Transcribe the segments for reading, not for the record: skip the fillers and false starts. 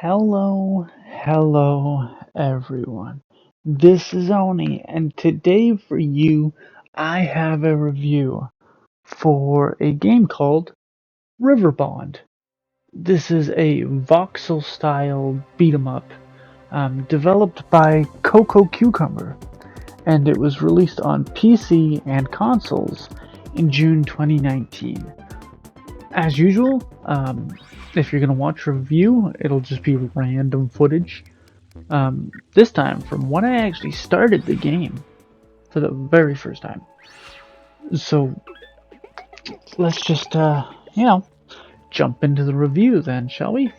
Hello, everyone. This is Oni, and today for you, I have a review for a game called Riverbond. This is a voxel style beat 'em up, developed by Coco Cucumber, and it was released on PC and consoles in June 2019. As usual, if you're gonna watch a review, it'll just be random footage. This time from when I actually started the game for the very first time. So let's just, jump into the review then, shall we?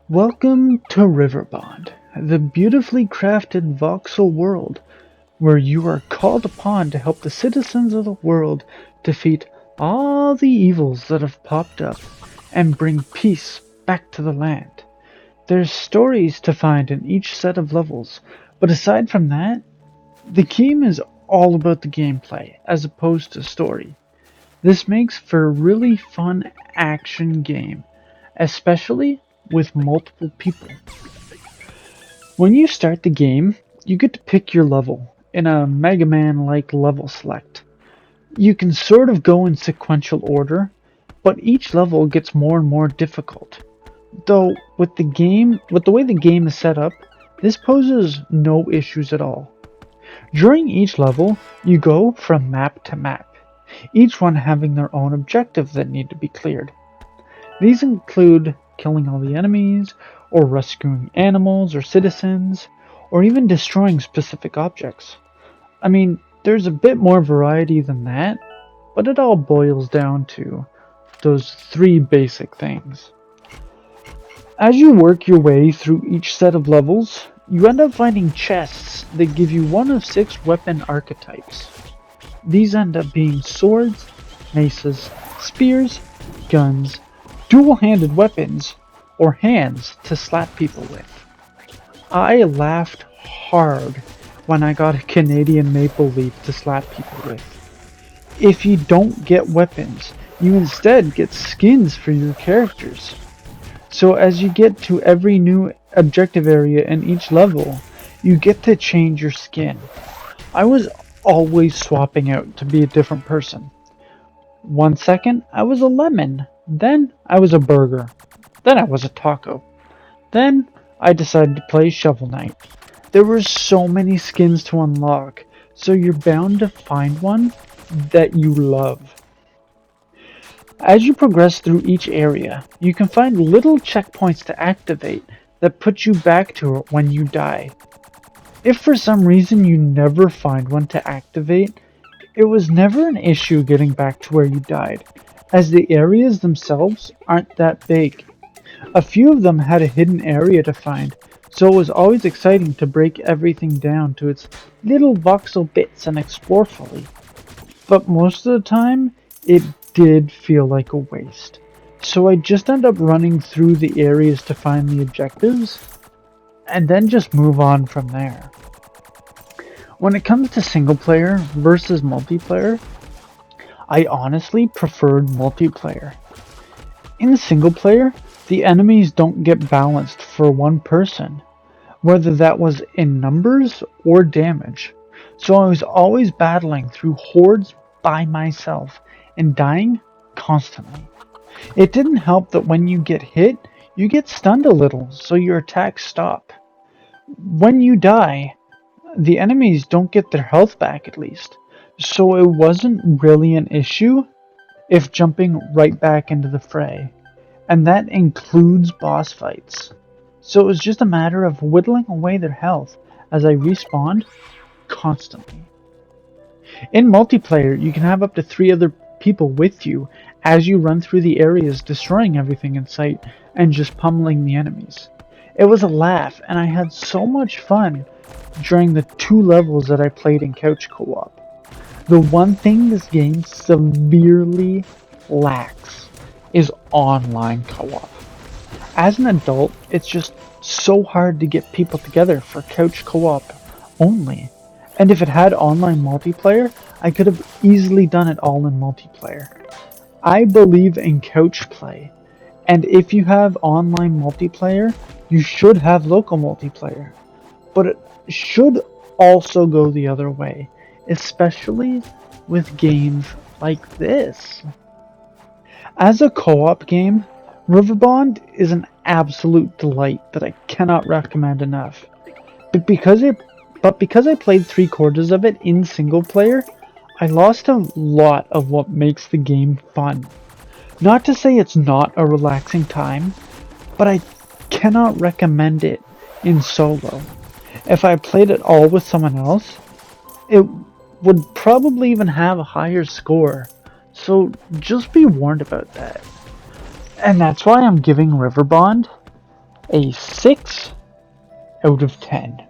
Welcome to Riverbond, the beautifully crafted voxel world where you are called upon to help the citizens of the world defeat all the evils that have popped up and bring peace back to the land. There's stories to find in each set of levels, but aside from that, the game is all about the gameplay as opposed to story. This makes for a really fun action game, especially with multiple people. When you start the game, you get to pick your level in a Mega Man-like level select. You can sort of go in sequential order, but each level gets more and more difficult. Though with the way the game is set up, this poses no issues at all. During each level, you go from map to map, each one having their own objective that need to be cleared. These include killing all the enemies, or rescuing animals or citizens, or even destroying specific objects. I mean, there's a bit more variety than that, but it all boils down to those three basic things. As you work your way through each set of levels, you end up finding chests that give you one of 6 weapon archetypes. These end up being swords, maces, spears, guns, dual-handed weapons, or hands to slap people with. I laughed hard when I got a Canadian maple leaf to slap people with. If you don't get weapons, you instead get skins for your characters. So as you get to every new objective area in each level, you get to change your skin. I was always swapping out to be a different person. 1 second, I was a lemon. Then I was a burger. Then I was a taco. Then I decided to play Shovel Knight. There were so many skins to unlock, so you're bound to find one that you love. As you progress through each area, you can find little checkpoints to activate that put you back to it when you die. If for some reason you never find one to activate, it was never an issue getting back to where you died, as the areas themselves aren't that big. A few of them had a hidden area to find, so it was always exciting to break everything down to its little voxel bits and explore fully. But most of the time, it did feel like a waste. So I just end up running through the areas to find the objectives, and then just move on from there. When it comes to single player versus multiplayer, I honestly preferred multiplayer. In single player, the enemies don't get balanced for one person, whether that was in numbers or damage. So I was always battling through hordes by myself and dying constantly. It didn't help that when you get hit, you get stunned a little, so your attacks stop. When you die, the enemies don't get their health back at least, so it wasn't really an issue if jumping right back into the fray, and that includes boss fights. So it was just a matter of whittling away their health as I respawned constantly. In multiplayer, you can have up to 3 other people with you as you run through the areas destroying everything in sight and just pummeling the enemies. It was a laugh, and I had so much fun during the 2 levels that I played in couch co-op. The one thing this game severely lacks is online co-op. As an adult, it's just so hard to get people together for couch co-op only. And if it had online multiplayer, I could have easily done it all in multiplayer. I believe in couch play, And if you have online multiplayer, you should have local multiplayer. But it should also go the other way, especially with games like this. As a co-op game, Riverbond is an absolute delight that I cannot recommend enough. But because I played 3/4 of it in single player, I lost a lot of what makes the game fun. Not to say it's not a relaxing time, but I cannot recommend it in solo. If I played it all with someone else, it would probably even have a higher score. So just be warned about that. And that's why I'm giving Riverbond a 6 out of 10.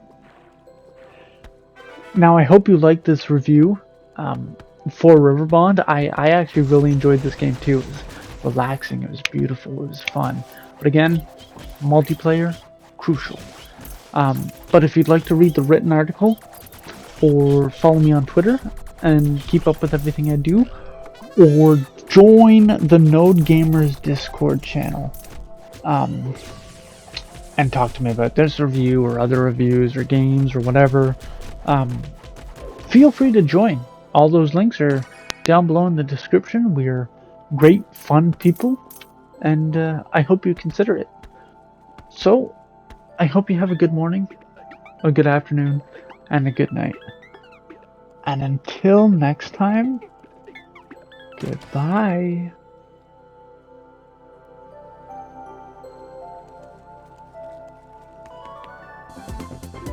Now I hope you liked this review for Riverbond. I actually really enjoyed this game too. It was relaxing, it was beautiful, it was fun. But again, multiplayer, crucial. But if you'd like to read the written article, or follow me on Twitter and keep up with everything I do, or join the Node Gamers Discord channel and talk to me about this review or other reviews or games or whatever, feel free to join. All those links are down below in the description. We're great, fun people, and I hope you consider it. So, I hope you have a good morning, a good afternoon, and a good night. And until next time, goodbye.